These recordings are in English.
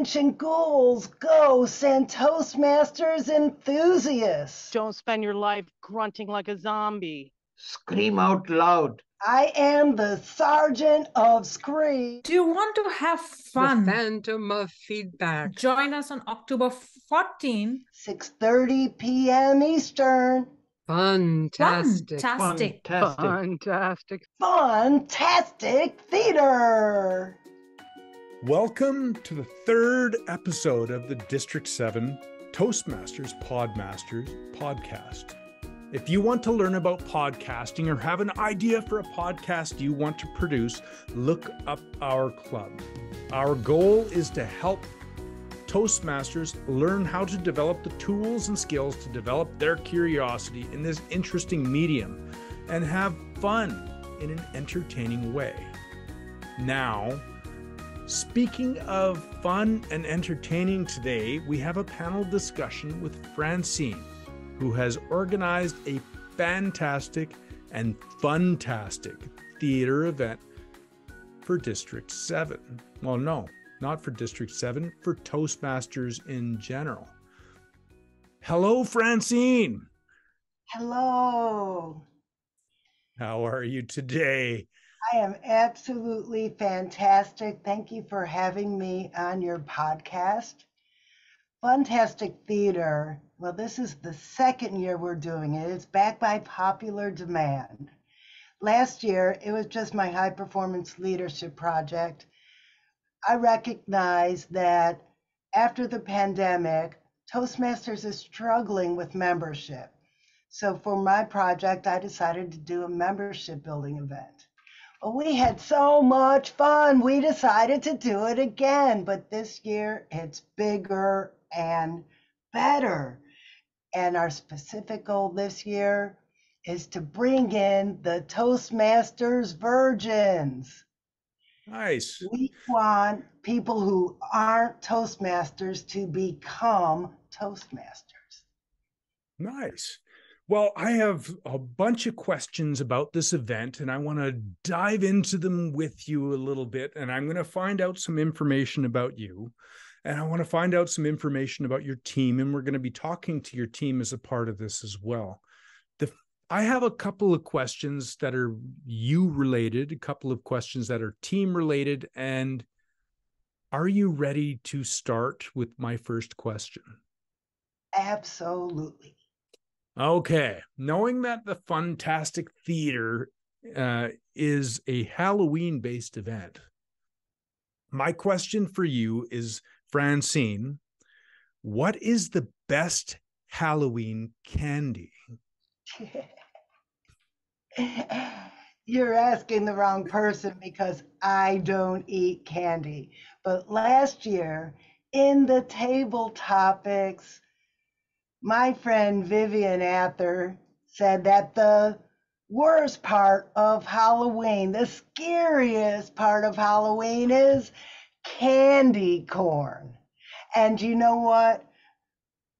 ancient ghouls, ghosts, and Toastmasters enthusiasts. Don't spend your life grunting like a zombie. Scream out loud. I am the Sergeant of Scream. Do you want to have fun? The Phantom of Feedback. Join us on October 14, 6:30 p.m. Eastern. Fantastic. Fantastic Theatre. Welcome to the third episode of the District 7 Toastmasters Podmasters podcast. If you want to learn about podcasting or have an idea for a podcast you want to produce, look up our club. Our goal is to help Toastmasters learn how to develop the tools and skills to develop their curiosity in this interesting medium and have fun in an entertaining way. Now, speaking of fun and entertaining today, we have a panel discussion with Francine, who has organized a fantastic and funtastic theater event for District 7. Well, no, not for District 7, for Toastmasters in general. Hello, Francine. Hello. How are you today? I am absolutely fantastic. Thank you for having me on your podcast. Fantastic Theater. Well, this is the second year we're doing it. It's back by popular demand. Last year, it was just my high performance leadership project. I recognize that after the pandemic, Toastmasters is struggling with membership. So for my project, I decided to do a membership building event. Well, we had so much fun. We decided to do it again, but this year it's bigger and better. And our specific goal this year is to bring in the Toastmasters virgins. Nice. We want people who aren't Toastmasters to become Toastmasters. Nice. Well, I have a bunch of questions about this event, and I want to dive into them with you a little bit, and I'm going to find out some information about you. And I want to find out some information about your team, and we're going to be talking to your team as a part of this as well. I have a couple of questions that are you related, a couple of questions that are team related, and are you ready to start with my first question? Absolutely. Okay. Knowing that the Fantastic Theater is a Halloween-based event, my question for you is, Francine, what is the best Halloween candy? You're asking the wrong person because I don't eat candy. But last year, in the table topics, my friend Vivian Ather said that the worst part of Halloween, the scariest part of Halloween is candy corn. And you know what?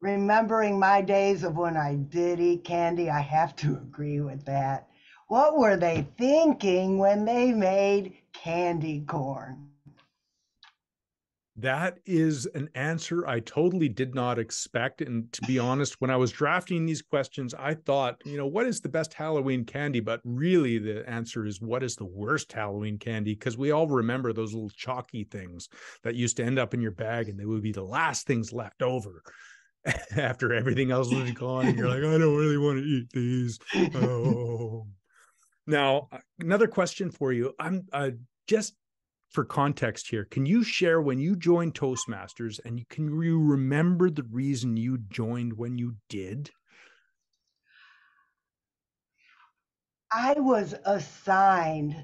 Remembering my days of when I did eat candy, I have to agree with that. What were they thinking when they made candy corn? That is an answer I totally did not expect. And to be honest, when I was drafting these questions, I thought, what is the best Halloween candy? But really the answer is, what is the worst Halloween candy? Because we all remember those little chalky things that used to end up in your bag, and they would be the last things left over after everything else was gone. And you're like, I don't really want to eat these. Oh. Now, another question for you. I'm just for context here, can you share when you joined Toastmasters, and can you remember the reason you joined when you did? I was assigned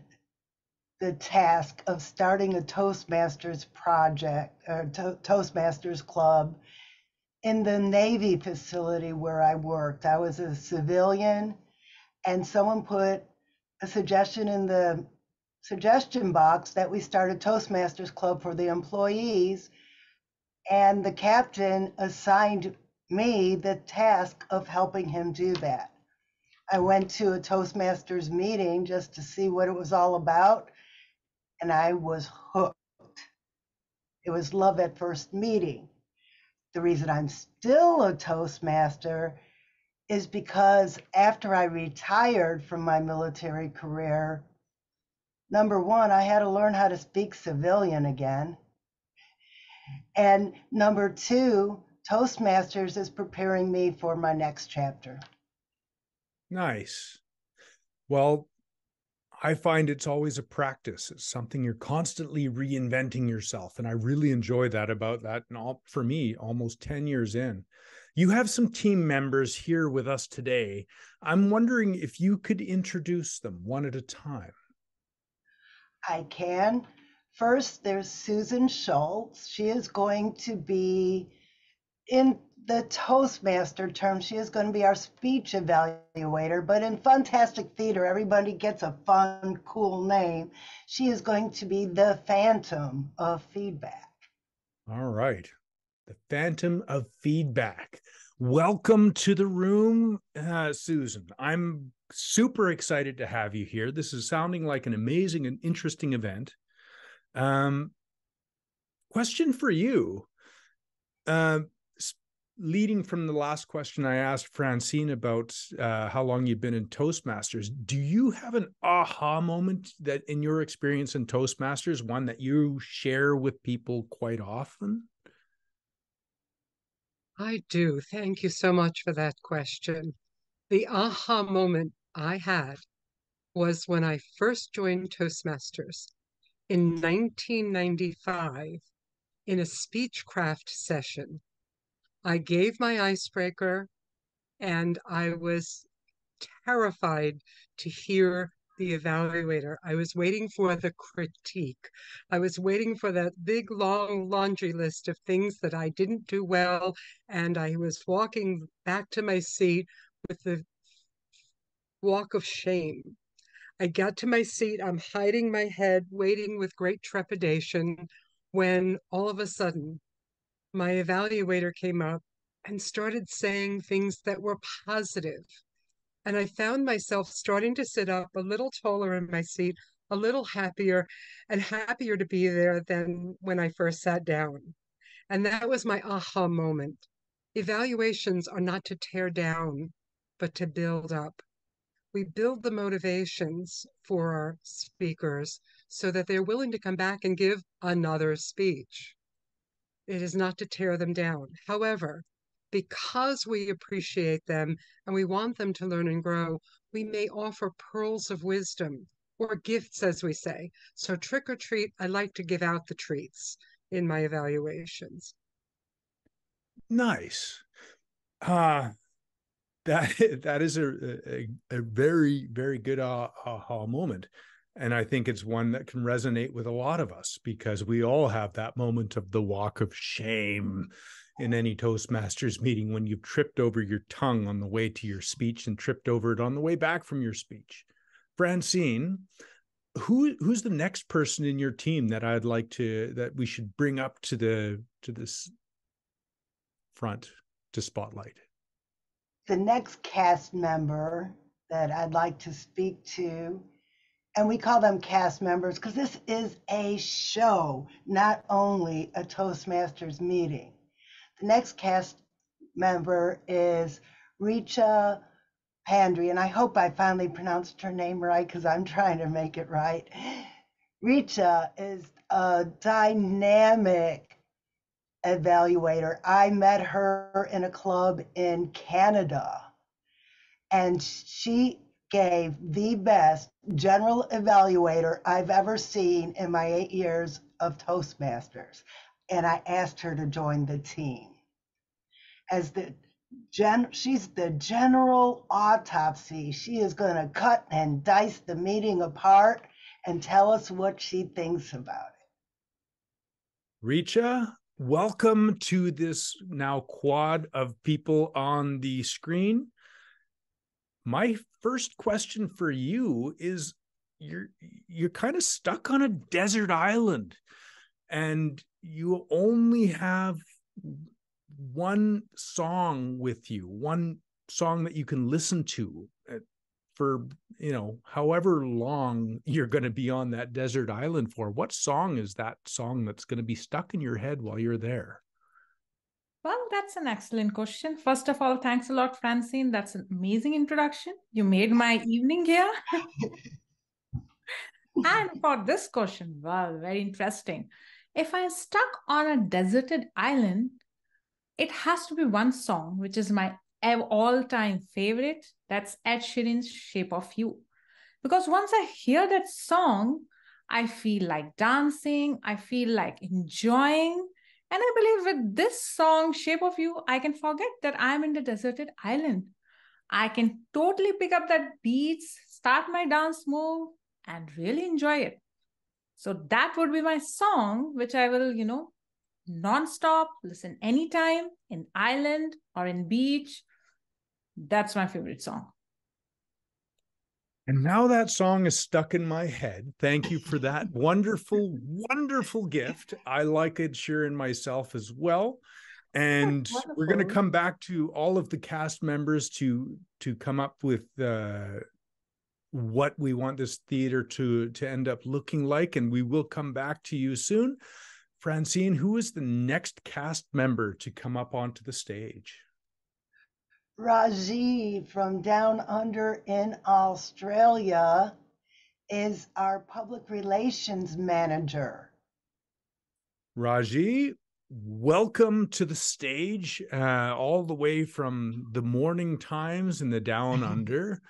the task of starting a Toastmasters project, or Toastmasters club in the Navy facility where I worked. I was a civilian, and someone put a suggestion in the suggestion box that we start a Toastmasters club for the employees, and the captain assigned me the task of helping him do that. I went to a Toastmasters meeting just to see what it was all about, and I was hooked. It was love at first meeting. The reason I'm still a Toastmaster is because after I retired from my military career, number one, I had to learn how to speak civilian again. And number two, Toastmasters is preparing me for my next chapter. Nice. Well, I find it's always a practice. It's something you're constantly reinventing yourself. And I really enjoy that about that. And for me, almost 10 years in. You have some team members here with us today. I'm wondering if you could introduce them one at a time. I can. First, there's Susan Schultz. She is going to be, in the Toastmaster term, she is going to be our speech evaluator, but in Fantastic Theater, everybody gets a fun, cool name. She is going to be the Phantom of Feedback. All right. The Phantom of Feedback. Welcome to the room, Susan. I'm super excited to have you here. This is sounding like an amazing and interesting event. Question for you. Leading from the last question I asked Francine about how long you've been in Toastmasters, do you have an aha moment that in your experience in Toastmasters, one that you share with people quite often? I do. Thank you so much for that question. The aha moment I had was when I first joined Toastmasters in 1995 in a speechcraft session. I gave my icebreaker and I was terrified to hear the evaluator. I was waiting for the critique. I was waiting for that big, long laundry list of things that I didn't do well. And I was walking back to my seat with the walk of shame. I got to my seat. I'm hiding my head, waiting with great trepidation, when all of a sudden, my evaluator came up and started saying things that were positive. And I found myself starting to sit up a little taller in my seat, a little happier, and happier to be there than when I first sat down. And that was my aha moment. Evaluations are not to tear down, but to build up. We build the motivations for our speakers so that they're willing to come back and give another speech. It is not to tear them down. However, because we appreciate them and we want them to learn and grow, we may offer pearls of wisdom or gifts, as we say. So trick or treat, I like to give out the treats in my evaluations. Nice. That is a very, very good aha moment. And I think it's one that can resonate with a lot of us because we all have that moment of the walk of shame in any Toastmasters meeting when you've tripped over your tongue on the way to your speech and tripped over it on the way back from your speech. Francine, who's the next person in your team that we should bring up to this front to spotlight? The next cast member that I'd like to speak to, and we call them cast members because this is a show, not only a Toastmasters meeting. The next cast member is Richa Pandry, and I hope I finally pronounced her name right because I'm trying to make it right. Richa is a dynamic evaluator. I met her in a club in Canada, and she gave the best general evaluator I've ever seen in my 8 years of Toastmasters. And I asked her to join the team. She's the general autopsy. She is going to cut and dice the meeting apart and tell us what she thinks about it. Richa, welcome to this now quad of people on the screen. My first question for you is you're kind of stuck on a desert island and you only have one song with you, one song that you can listen to for, however long you're going to be on that desert island for, what song is that song that's going to be stuck in your head while you're there? Well, that's an excellent question. First of all, thanks a lot, Francine. That's an amazing introduction. You made my evening here. And for this question, well, very interesting. If I'm stuck on a deserted island, it has to be one song, which is my all-time favorite. That's Ed Sheeran's Shape of You. Because once I hear that song, I feel like dancing, I feel like enjoying. And I believe with this song, Shape of You, I can forget that I'm in the deserted island. I can totally pick up that beat, start my dance move, and really enjoy it. So that would be my song, which I will, non-stop, listen anytime, in island or in beach. That's my favorite song. And now that song is stuck in my head. Thank you for that wonderful, wonderful gift. I like Ed Sheeran myself as well. And we're going to come back to all of the cast members to come up with what we want this theater to end up looking like. And we will come back to you soon. Francine, who is the next cast member to come up onto the stage? Rajiv from Down Under in Australia is our public relations manager. Raji, welcome to the stage, all the way from the morning times in the Down Under.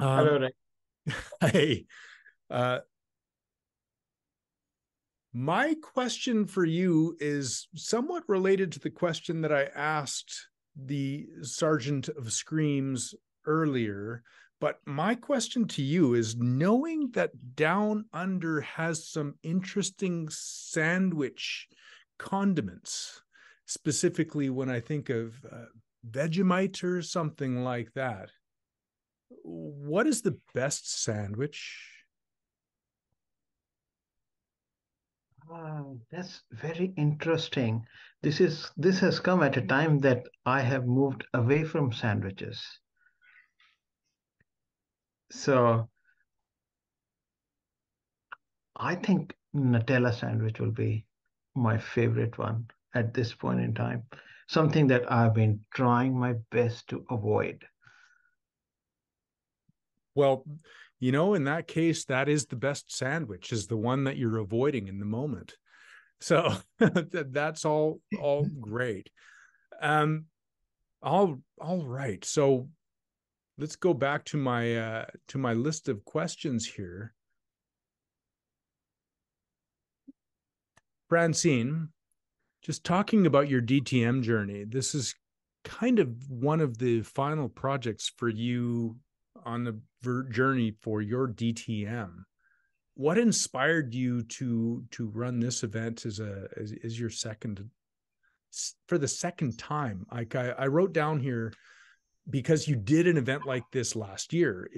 Hello, Rick. Hey, my question for you is somewhat related to the question that I asked the Sergeant of Screams earlier. But my question to you is, knowing that Down Under has some interesting sandwich condiments, specifically when I think of Vegemite or something like that, what is the best sandwich? That's very interesting. This has come at a time that I have moved away from sandwiches. So I think Nutella sandwich will be my favorite one at this point in time. Something that I've been trying my best to avoid. Well, in that case, that is the best sandwich, is the one that you're avoiding in the moment. So that's all great. All right. So let's go back to my list of questions here. Francine, just talking about your DTM journey, this is kind of one of the final projects for you on the journey for your DTM. What inspired you to run this event as your for the second time? Like I wrote down here, because you did an event like this last year,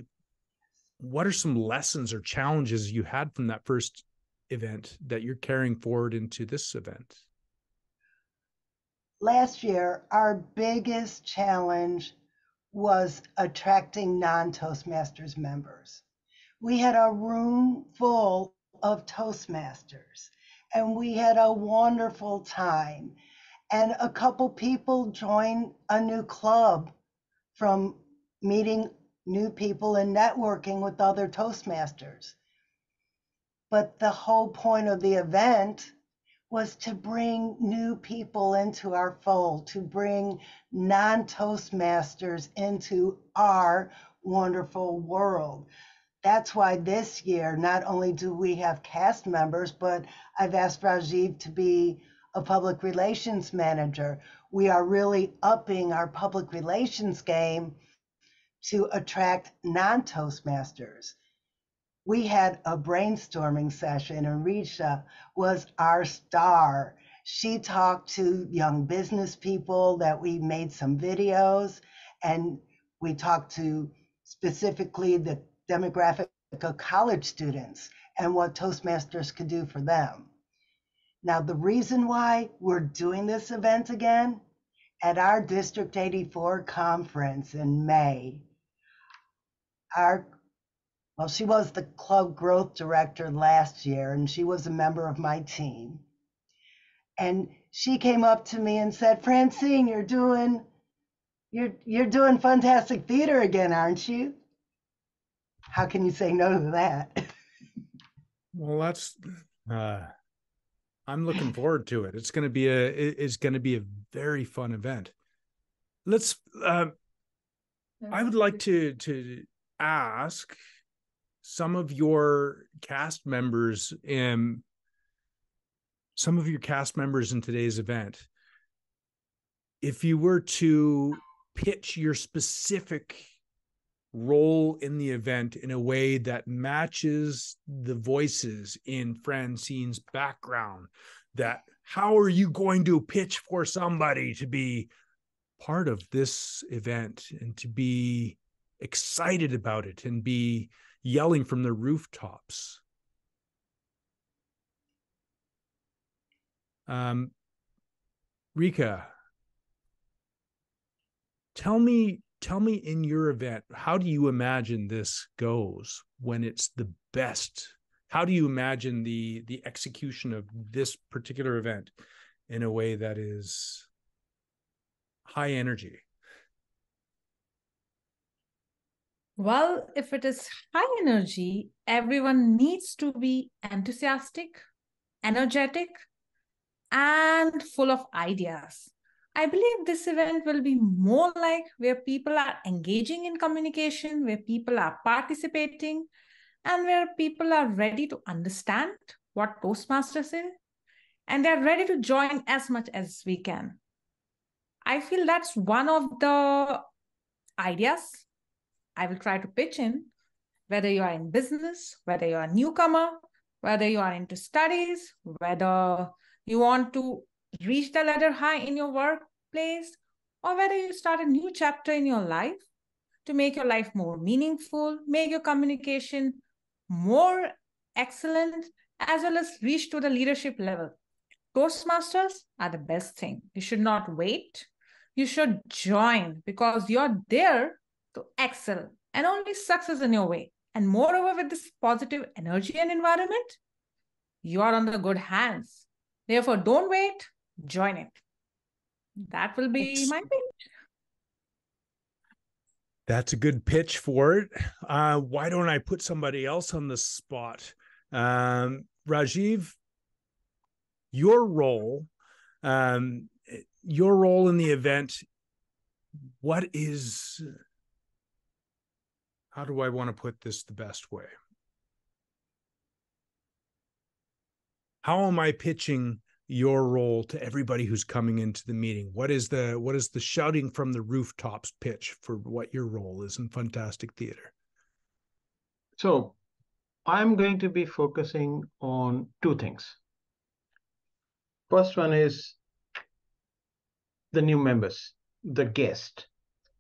what are some lessons or challenges you had from that first event that you're carrying forward into this event? Last year, our biggest challenge was attracting non-Toastmasters members. We had a room full of Toastmasters, and we had a wonderful time. And a couple people joined a new club from meeting new people and networking with other Toastmasters. But the whole point of the event was to bring new people into our fold, to bring non-Toastmasters into our wonderful world. That's why this year, not only do we have cast members, but I've asked Rajiv to be a public relations manager. We are really upping our public relations game to attract non-Toastmasters. We had a brainstorming session, and Risha was our star. She talked to young business people that we made some videos, and we talked to specifically the demographic of college students and what Toastmasters could do for them. Now, the reason why we're doing this event again, at our District 84 conference in May, our, well, she was the club growth director last year, and she was a member of my team. And she came up to me and said, Francine, you're doing Fantastic Theater again, aren't you? How can you say no to that? Well, that's I'm looking forward to it. It's going to be a very fun event. Let's I would like to ask some of your cast members in today's event, if you were to pitch your specific role in the event in a way that matches the voices in Francine's background, that how are you going to pitch for somebody to be part of this event and to be excited about it and be yelling from the rooftops? Rika, tell me in your event, how do you imagine this goes when it's the best? How do you imagine the execution of this particular event in a way that is high energy? Well, if it is high energy, everyone needs to be enthusiastic, energetic, and full of ideas. I believe this event will be more like where people are engaging in communication, where people are participating, and where people are ready to understand what Toastmasters is, and they're ready to join as much as we can. I feel that's one of the ideas I will try to pitch in, whether you are in business, whether you are a newcomer, whether you are into studies, whether you want to reach the ladder high in your workplace, or whether you start a new chapter in your life to make your life more meaningful, make your communication more excellent, as well as reach to the leadership level. Toastmasters are the best thing. You should not wait. You should join because you're there to excel and only success in your way. And moreover, with this positive energy and environment, you are on the good hands. Therefore, don't wait, join it. That will be my pitch. That's a good pitch for it. Why don't I put somebody else on the spot? Rajiv, your role in the event, how do I want to put this the best way? How am I pitching your role to everybody who's coming into the meeting? What is the shouting from the rooftops pitch for what your role is in Fantastic Theatre? So I'm going to be focusing on two things. First one is the new members, the guest.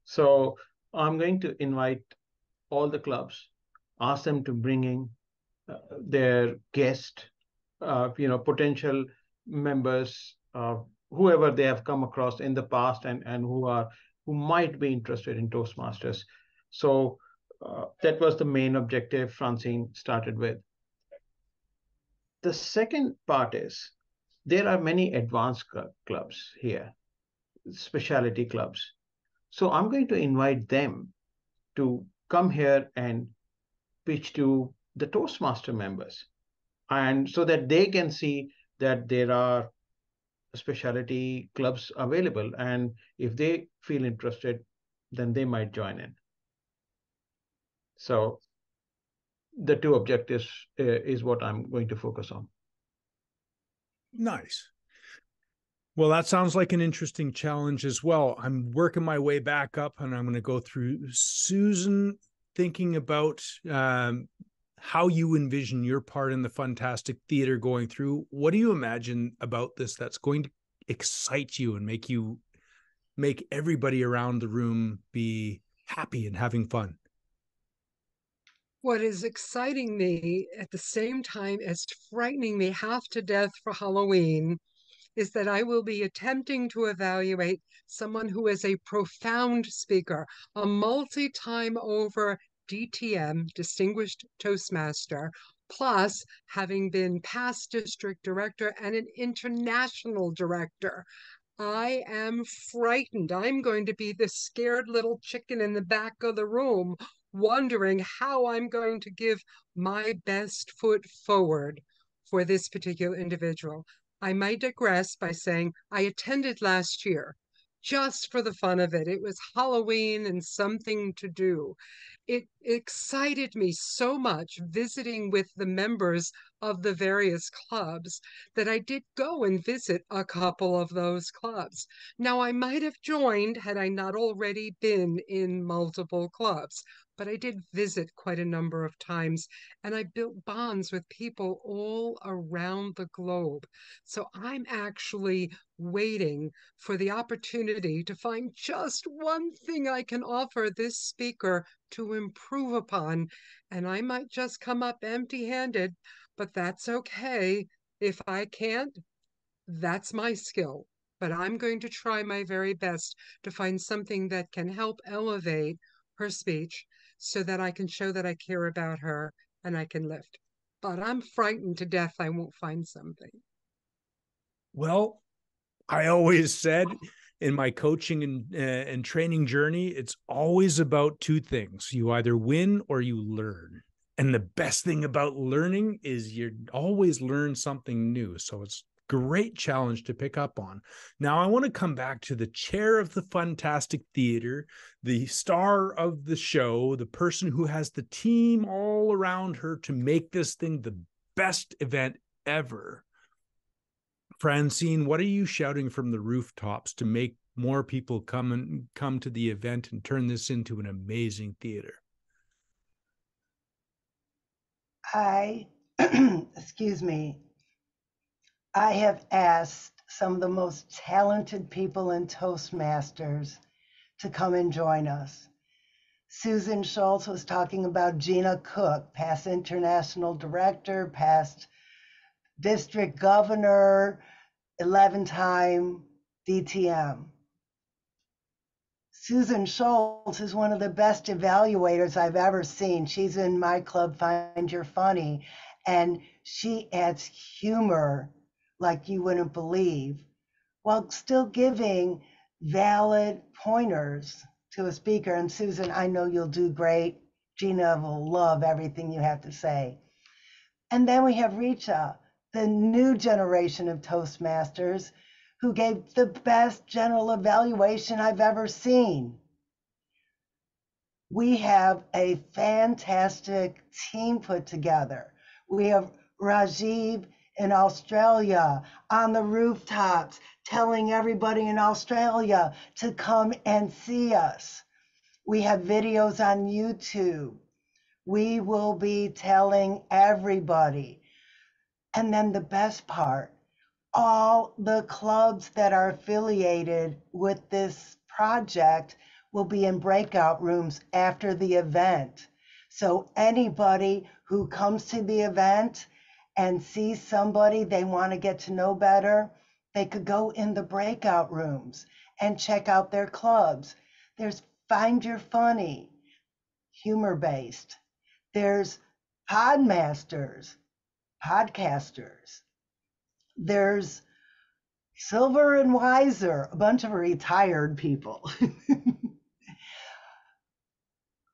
So I'm going to invite all the clubs, ask them to bring in their guest, potential members, whoever they have come across in the past and who might be interested in Toastmasters. So that was the main objective Francine started with. The second part is there are many advanced clubs here, specialty clubs. So I'm going to invite them to come here and pitch to the Toastmaster members, and so that they can see that there are specialty clubs available, and if they feel interested, then they might join in. So the two objectives is what I'm going to focus on. Nice. Well, that sounds like an interesting challenge as well. I'm working my way back up, and I'm going to go through Susan, thinking about how you envision your part in the Fantastic Theatre going through. What do you imagine about this that's going to excite you and make everybody around the room be happy and having fun? What is exciting me at the same time as frightening me half to death for Halloween is that I will be attempting to evaluate someone who is a profound speaker, a multi-time over DTM, Distinguished Toastmaster, plus having been past district director and an international director. I am frightened. I'm going to be the scared little chicken in the back of the room, wondering how I'm going to give my best foot forward for this particular individual. I might digress by saying I attended last year just for the fun of it. It was Halloween and something to do. It excited me so much visiting with the members of the various clubs that I did go and visit a couple of those clubs. Now, I might have joined had I not already been in multiple clubs, but I did visit quite a number of times, and I built bonds with people all around the globe. So I'm actually waiting for the opportunity to find just one thing I can offer this speaker to improve upon, and I might just come up empty-handed, but that's okay. If I can't, that's my skill. But I'm going to try my very best to find something that can help elevate her speech so that I can show that I care about her and I can lift. But I'm frightened to death I won't find something. Well, I always said in my coaching and training journey, it's always about two things. You either win or you learn. And the best thing about learning is you always learn something new. So it's a great challenge to pick up on. Now, I want to come back to the chair of the Fantastic Theater, the star of the show, the person who has the team all around her to make this thing the best event ever. Francine, what are you shouting from the rooftops to make more people come to the event and turn this into an amazing theater? Excuse me, I have asked some of the most talented people in Toastmasters to come and join us. Susan Schultz was talking about Gina Cook, past international director, past district governor, 11-time DTM. Susan Schultz is one of the best evaluators I've ever seen. She's in my club, Find Your Funny, and she adds humor like you wouldn't believe, while still giving valid pointers to a speaker. And Susan, I know you'll do great. Gina will love everything you have to say. And then we have Richa, the new generation of Toastmasters, who gave the best general evaluation I've ever seen. We have a fantastic team put together. We have Rajiv in Australia on the rooftops telling everybody in Australia to come and see us. We have videos on YouTube. We will be telling everybody. And then the best part, all the clubs that are affiliated with this project will be in breakout rooms after the event. So anybody who comes to the event and sees somebody they want to get to know better, they could go in the breakout rooms and check out their clubs. There's Find Your Funny, humor-based. There's Podcasters. There's Silver and Wiser, a bunch of retired people.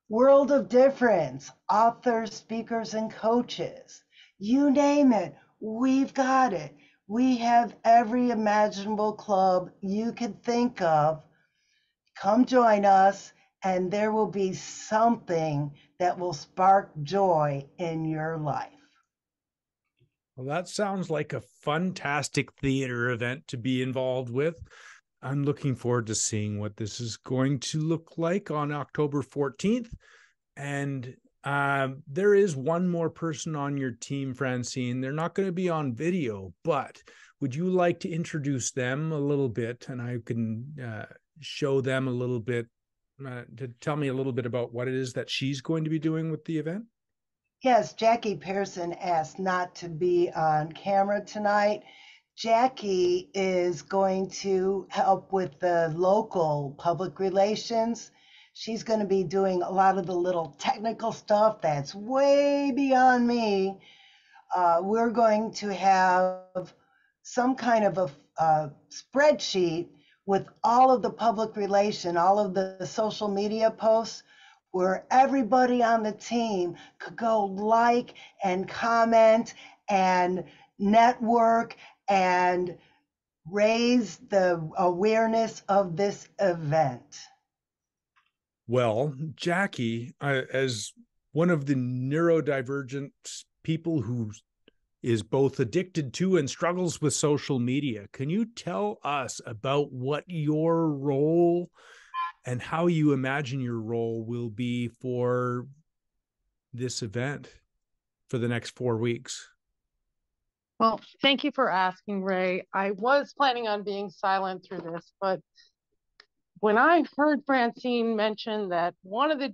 World of Difference, authors, speakers, and coaches. You name it, we've got it. We have every imaginable club you could think of. Come join us, and there will be something that will spark joy in your life. Well, that sounds like a fantastic theater event to be involved with. I'm looking forward to seeing what this is going to look like on October 14th. And there is one more person on your team, Francine. They're not going to be on video, but would you like to introduce them a little bit? And I can show them a little bit, to tell me a little bit about what it is that she's going to be doing with the event. Yes, Jackie Pearson asked not to be on camera tonight. Jackie is going to help with the local public relations. She's going to be doing a lot of the little technical stuff that's way beyond me. We're going to have some kind of a spreadsheet with all of the public relation, all of the social media posts, where everybody on the team could go like and comment and network and raise the awareness of this event. Well, Jackie, as one of the neurodivergent people who is both addicted to and struggles with social media, can you tell us about what your role and how you imagine your role will be for this event for the next 4 weeks? Well, thank you for asking, Ray. I was planning on being silent through this, but when I heard Francine mention that one of the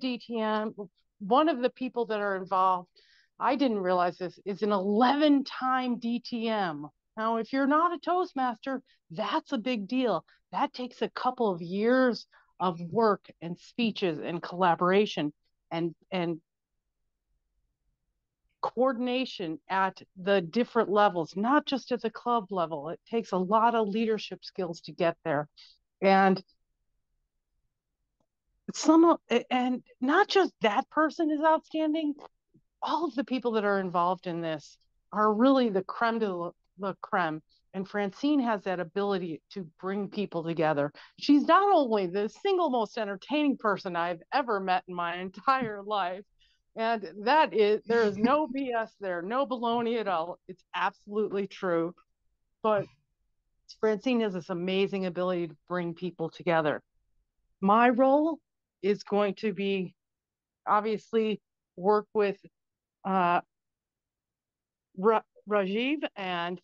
people that are involved, I didn't realize this, is an 11-time DTM. Now, if you're not a Toastmaster, that's a big deal. That takes a couple of years of work and speeches and collaboration and coordination at the different levels, not just at the club level. It takes a lot of leadership skills to get there. And not just that person is outstanding. All of the people that are involved in this are really the creme de la creme. And Francine has that ability to bring people together. She's not only the single most entertaining person I've ever met in my entire life, and there is no BS there, no baloney at all. It's absolutely true. But Francine has this amazing ability to bring people together. My role is going to be obviously work with Rajiv and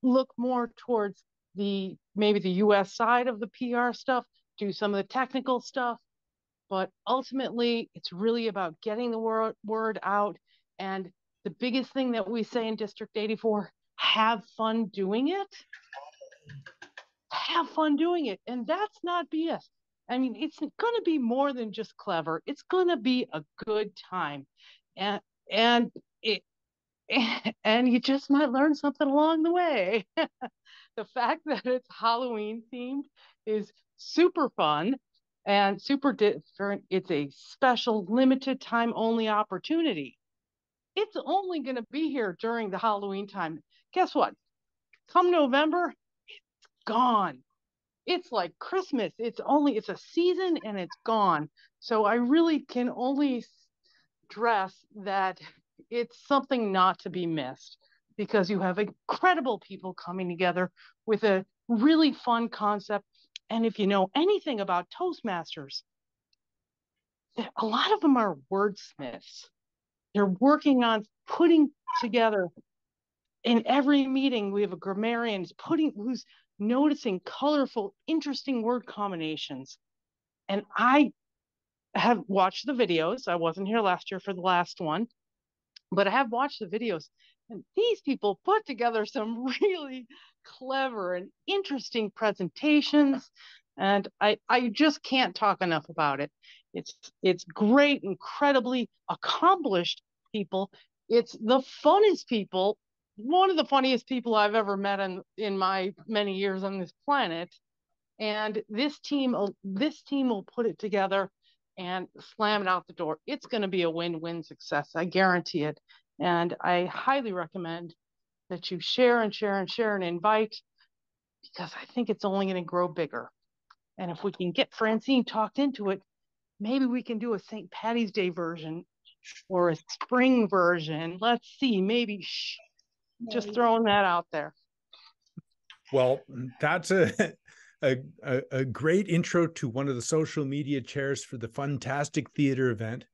look more towards maybe the US side of the PR stuff, do some of the technical stuff. But ultimately, it's really about getting the word out. And the biggest thing that we say in District 84, have fun doing it. Have fun doing it. And that's not BS. I mean, it's going to be more than just clever. It's going to be a good time. And you just might learn something along the way. The fact that it's Halloween themed is super fun and super different. It's a special limited time only opportunity. It's only going to be here during the Halloween time. Guess what? Come November, it's gone. It's like Christmas. It's a season and it's gone. So I really can only stress that it's something not to be missed, because you have incredible people coming together with a really fun concept. And if you know anything about Toastmasters, a lot of them are wordsmiths. They're working on putting together, in every meeting, we have a grammarian who's noticing colorful, interesting word combinations. And I have watched the videos. I wasn't here last year for the last one, but I have watched the videos. And these people put together some really clever and interesting presentations. And I just can't talk enough about it. It's great, incredibly accomplished people. It's the funnest people, one of the funniest people I've ever met in my many years on this planet. And this team will put it together and slam it out the door. It's going to be a win-win success. I guarantee it. And I highly recommend that you share and share and share and invite, because I think it's only going to grow bigger. And if we can get Francine talked into it, maybe we can do a St. Patty's Day version or a spring version. Let's see, maybe just throwing that out there. Well, that's a great intro to one of the social media chairs for the Fantastic Theatre event.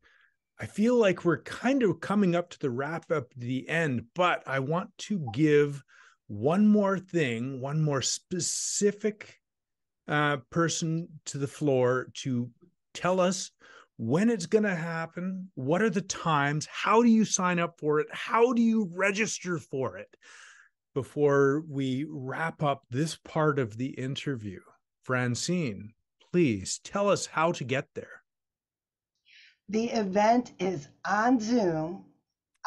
I feel like we're kind of coming up to the wrap up the end, but I want to give one more specific person to the floor to tell us when it's going to happen, what are the times, how do you sign up for it, how do you register for it, before we wrap up this part of the interview. Francine, please tell us how to get there. The event is on Zoom,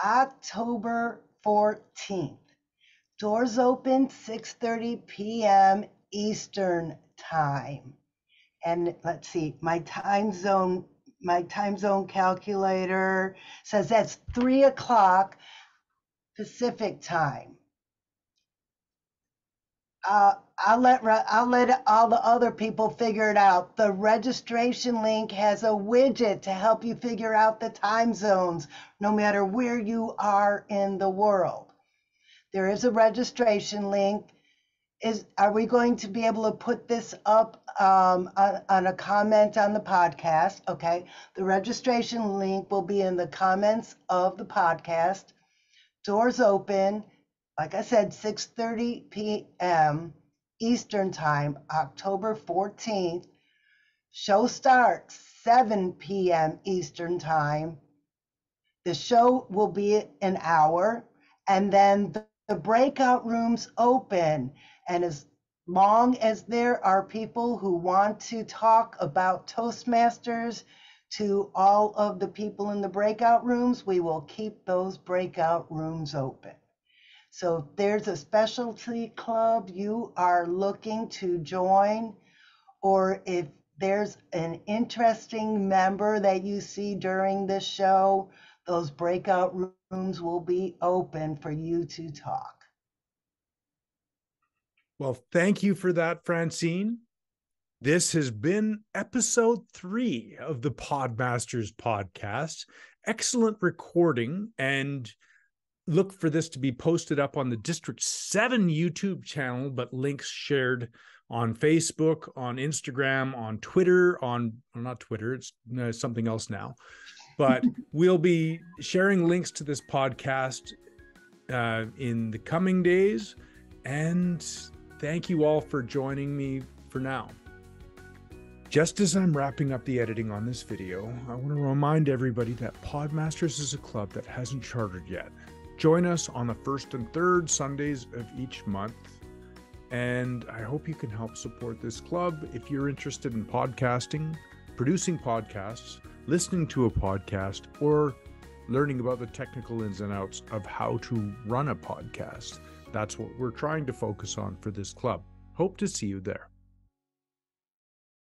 October 14th. Doors open 6:30 p.m. Eastern time. And let's see, my time zone calculator says that's 3 o'clock Pacific time. I'll let all the other people figure it out. The registration link has a widget to help you figure out the time zones, no matter where you are in the world. There is a registration link. Are we going to be able to put this up on a comment on the podcast? Okay. The registration link will be in the comments of the podcast. Doors open, like I said, 6:30 p.m. Eastern Time, October 14th. Show starts 7 p.m. Eastern Time. The show will be an hour, and then the breakout rooms open. And as long as there are people who want to talk about Toastmasters to all of the people in the breakout rooms, we will keep those breakout rooms open. So if there's a specialty club you are looking to join, or if there's an interesting member that you see during the show, those breakout rooms will be open for you to talk. Well, thank you for that, Francine. This has been episode 3 of the Podmasters podcast. Excellent recording, and look for this to be posted up on the District 7 YouTube channel, but links shared on Facebook, on Instagram, on Twitter, not Twitter, it's something else now. But we'll be sharing links to this podcast in the coming days. And thank you all for joining me for now. Just as I'm wrapping up the editing on this video, I want to remind everybody that Podmasters is a club that hasn't chartered yet. Join us on the first and third Sundays of each month. And I hope you can help support this club if you're interested in podcasting, producing podcasts, listening to a podcast, or learning about the technical ins and outs of how to run a podcast. That's what we're trying to focus on for this club. Hope to see you there.